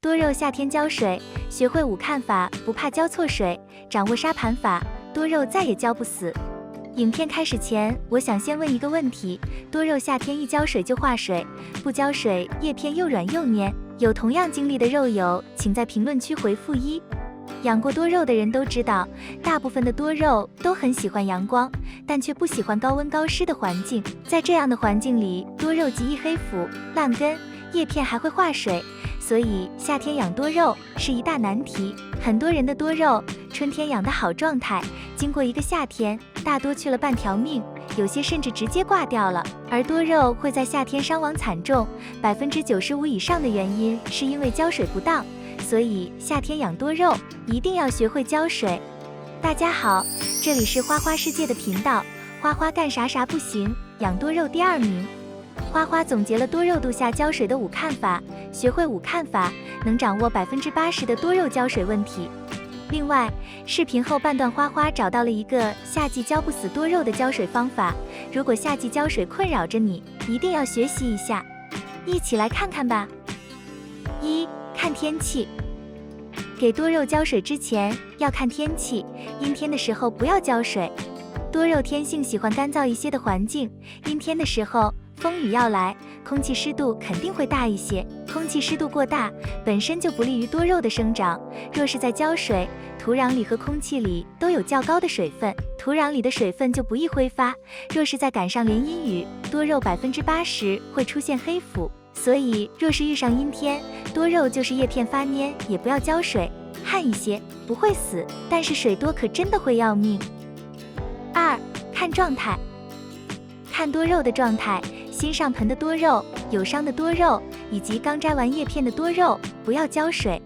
多肉夏天浇水，学会5看法，不怕浇错水，掌握沙盘法，多肉再也浇不死。影片开始前，我想先问一个问题：多肉夏天一浇水就化水，不浇水叶片又软又黏。有同样经历的肉友，请在评论区回复1。养过多肉的人都知道，大部分的多肉都很喜欢阳光，但却不喜欢高温高湿的环境。在这样的环境里，多肉极易黑腐、烂根，叶片还会化水，所以夏天养多肉是一大难题。很多人的多肉春天养的好状态，经过一个夏天，大多去了半条命，有些甚至直接挂掉了。而多肉会在夏天伤亡惨重，95%以上的原因是因为浇水不当。所以夏天养多肉一定要学会浇水。大家好，这里是花花世界的频道，花花干啥啥不行，养多肉第2名。花花总结了多肉度下浇水的5看法，学会5看法，能掌握80%的多肉浇水问题。另外，视频后半段花花找到了一个夏季浇不死多肉的浇水方法，如果夏季浇水困扰着你，一定要学习一下，一起来看看吧。1、看天气。给多肉浇水之前要看天气，阴天的时候不要浇水。多肉天性喜欢干燥一些的环境，阴天的时候风雨要来，空气湿度肯定会大一些。空气湿度过大，本身就不利于多肉的生长。若是在浇水，土壤里和空气里都有较高的水分，土壤里的水分就不易挥发。若是再赶上连阴雨，多肉80%会出现黑腐。所以若是遇上阴天，多肉就是叶片发蔫，也不要浇水，旱一些不会死，但是水多可真的会要命。2、看状态。看多肉的状态，新上盆的多肉、有伤的多肉以及刚摘完叶片的多肉不要浇水。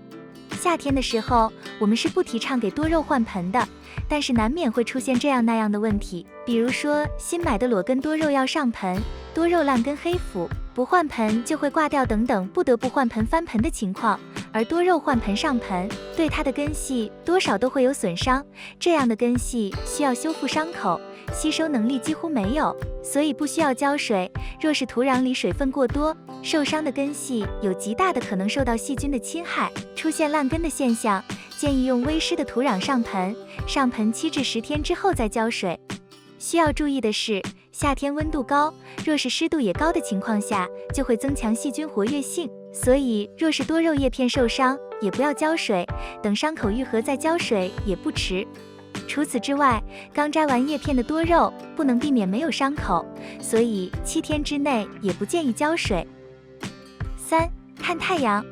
夏天的时候，我们是不提倡给多肉换盆的，但是难免会出现这样那样的问题，比如说新买的裸根多肉要上盆，多肉烂根黑腐，不换盆就会挂掉等等，不得不换盆翻盆的情况。而多肉换盆上盆，对它的根系多少都会有损伤，这样的根系需要修复伤口，吸收能力几乎没有，所以不需要浇水。若是土壤里水分过多，受伤的根系有极大的可能受到细菌的侵害，出现烂根的现象。建议用微湿的土壤上盆，上盆7至10天之后再浇水。需要注意的是，夏天温度高，若是湿度也高的情况下，就会增强细菌活跃性，所以若是多肉叶片受伤，也不要浇水，等伤口愈合再浇水也不迟。除此之外，刚摘完叶片的多肉不能避免没有伤口，所以7天之内也不建议浇水。3、看太阳。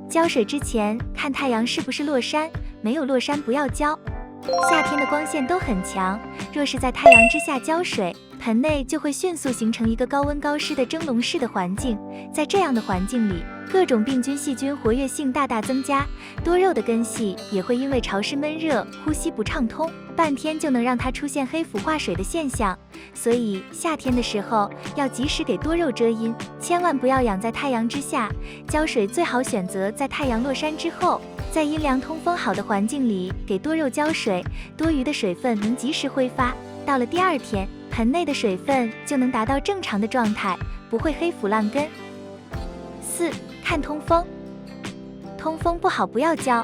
浇水之前看太阳是不是落山，没有落山不要浇。夏天的光线都很强，若是在太阳之下浇水，盆内就会迅速形成一个高温高湿的蒸笼式的环境，在这样的环境里，各种病菌细菌活跃性大大增加，多肉的根系也会因为潮湿闷热呼吸不畅通，半天就能让它出现黑腐化水的现象。所以夏天的时候要及时给多肉遮阴，千万不要养在太阳之下，浇水最好选择在太阳落山之后，在阴凉通风好的环境里给多肉浇水，多余的水分能及时挥发，到了第2天，盆内的水分就能达到正常的状态，不会黑腐烂根。4、看通风。通风不好不要浇。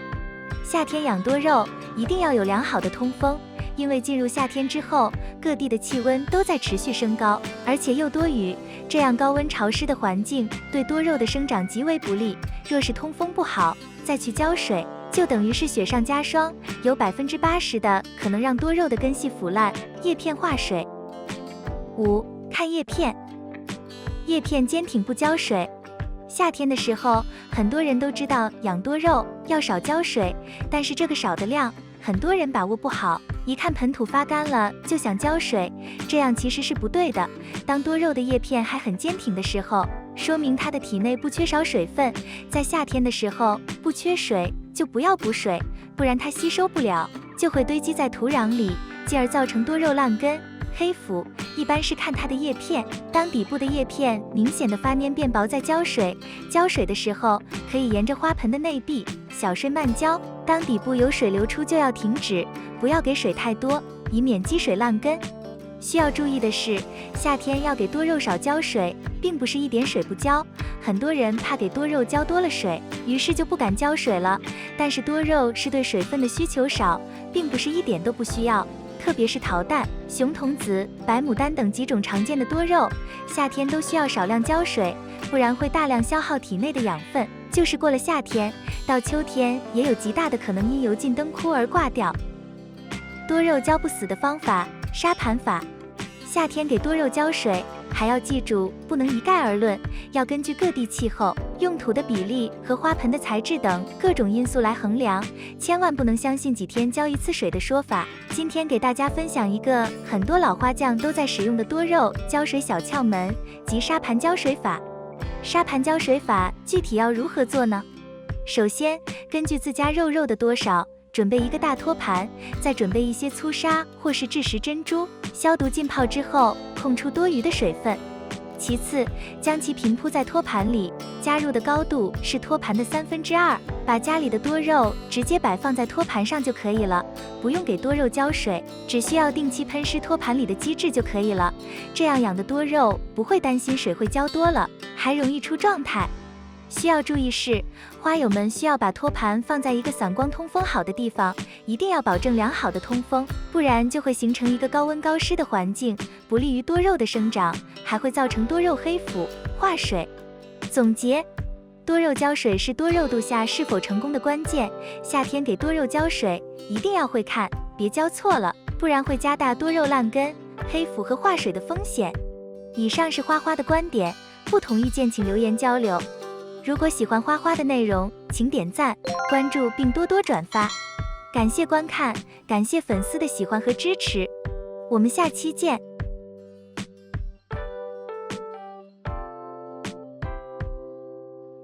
夏天养多肉一定要有良好的通风，因为进入夏天之后，各地的气温都在持续升高，而且又多雨，这样高温潮湿的环境对多肉的生长极为不利。若是通风不好，再去浇水，就等于是雪上加霜，有80%的可能让多肉的根系腐烂，叶片化水。5、看叶片。叶片坚挺不浇水。夏天的时候，很多人都知道养多肉要少浇水，但是这个少的量，很多人把握不好，一看盆土发干了就想浇水，这样其实是不对的。当多肉的叶片还很坚挺的时候，说明它的体内不缺少水分，在夏天的时候不缺水就不要补水，不然它吸收不了，就会堆积在土壤里，进而造成多肉烂根、黑腐。一般是看它的叶片，当底部的叶片明显的发蔫变薄再浇水，浇水的时候可以沿着花盆的内壁小水慢浇，当底部有水流出就要停止，不要给水太多，以免积水烂根。需要注意的是，夏天要给多肉少浇水，并不是一点水不浇。很多人怕给多肉浇多了水，于是就不敢浇水了。但是多肉是对水分的需求少，并不是一点都不需要。特别是桃蛋、熊童子、白牡丹等几种常见的多肉，夏天都需要少量浇水，不然会大量消耗体内的养分。就是过了夏天，到秋天也有极大的可能因油尽灯枯而挂掉。多肉浇不死的方法，沙盘法。夏天给多肉浇水，还要记住不能一概而论，要根据各地气候、用土的比例和花盆的材质等各种因素来衡量，千万不能相信几天浇一次水的说法。今天给大家分享一个很多老花匠都在使用的多肉浇水小窍门，即沙盘浇水法。沙盘浇水法具体要如何做呢？首先，根据自家肉的多少，准备一个大托盘，再准备一些粗砂或是蛭石珍珠，消毒浸泡之后，控出多余的水分。其次，将其平铺在托盘里，加入的高度是托盘的2/3，把家里的多肉直接摆放在托盘上就可以了，不用给多肉浇水，只需要定期喷湿托盘里的基质就可以了。这样养的多肉不会担心水会浇多了，还容易出状态。需要注意是，花友们需要把托盘放在一个散光通风好的地方，一定要保证良好的通风，不然就会形成一个高温高湿的环境，不利于多肉的生长，还会造成多肉黑腐、化水。总结，多肉浇水是多肉度夏是否成功的关键，夏天给多肉浇水一定要会看，别浇错了，不然会加大多肉烂根、黑腐和化水的风险。以上是花花的观点，不同意见请留言交流。如果喜欢花花的内容，请点赞、关注并多多转发。感谢观看，感谢粉丝的喜欢和支持，我们下期见。